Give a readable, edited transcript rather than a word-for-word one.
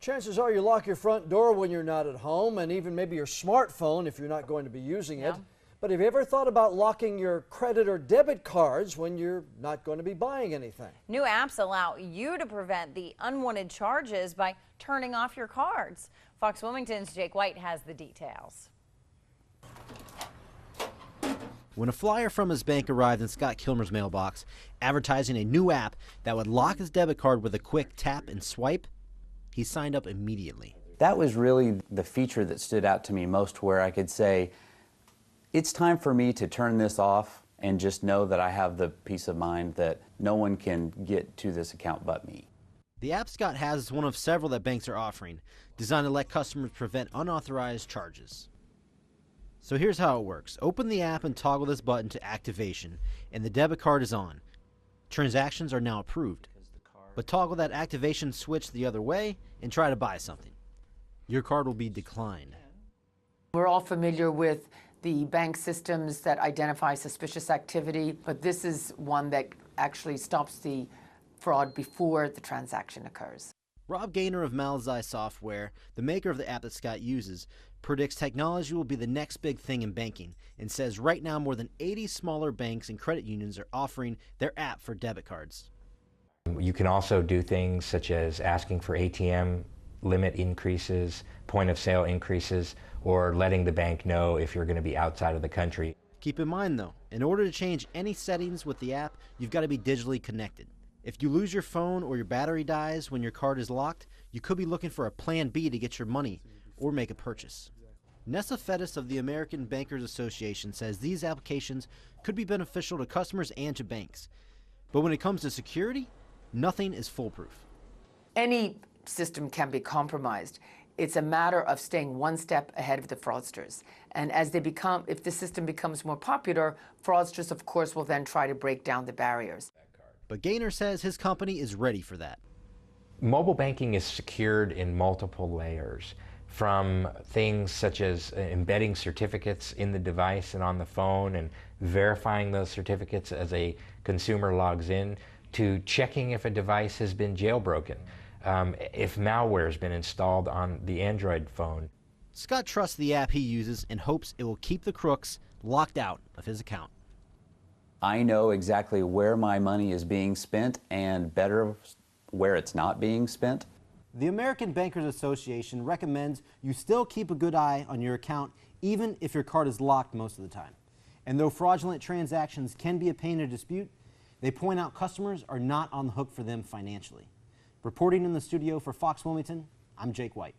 Chances are you lock your front door when you're not at home, and even maybe your smartphone if you're not going to be using it. But have you ever thought about locking your credit or debit cards when you're not going to be buying anything? New apps allow you to prevent the unwanted charges by turning off your cards. Fox Wilmington's Jake White has the details. When a flyer from his bank arrived in Scott Kilmer's mailbox advertising a new app that would lock his debit card with a quick tap and swipe, he signed up immediately. That was really the feature that stood out to me most, where I could say, it's time for me to turn this off and just know that I have the peace of mind that no one can get to this account but me. The app Scott has is one of several that banks are offering, designed to let customers prevent unauthorized charges. So here's how it works. Open the app and toggle this button to activation, and the debit card is on. Transactions are now approved. But toggle that activation switch the other way and try to buy something. Your card will be declined. We're all familiar with the bank systems that identify suspicious activity, but this is one that actually stops the fraud before the transaction occurs. Rob Gaynor of Malazai Software, the maker of the app that Scott uses, predicts technology will be the next big thing in banking and says right now more than 80 smaller banks and credit unions are offering their app for debit cards. You can also do things such as asking for ATM limit increases, point of sale increases, or letting the bank know if you're going to be outside of the country. Keep in mind though, in order to change any settings with the app, you've got to be digitally connected. If you lose your phone or your battery dies when your card is locked, you could be looking for a plan B to get your money or make a purchase. Nessa Fettis of the American Bankers Association says these applications could be beneficial to customers and to banks. But when it comes to security, nothing is foolproof. Any system can be compromised. It's a matter of staying one step ahead of the fraudsters. And as they become, if the system becomes more popular, fraudsters, of course, will then try to break down the barriers. But Gaynor says his company is ready for that. Mobile banking is secured in multiple layers, from things such as embedding certificates in the device and on the phone and verifying those certificates as a consumer logs in, to checking if a device has been jailbroken, if malware has been installed on the Android phone. Scott trusts the app he uses and hopes it will keep the crooks locked out of his account. I know exactly where my money is being spent, and better where it's not being spent. The American Bankers Association recommends you still keep a good eye on your account even if your card is locked most of the time. And though fraudulent transactions can be a pain to dispute, they point out customers are not on the hook for them financially. Reporting in the studio for Fox Wilmington, I'm Jake White.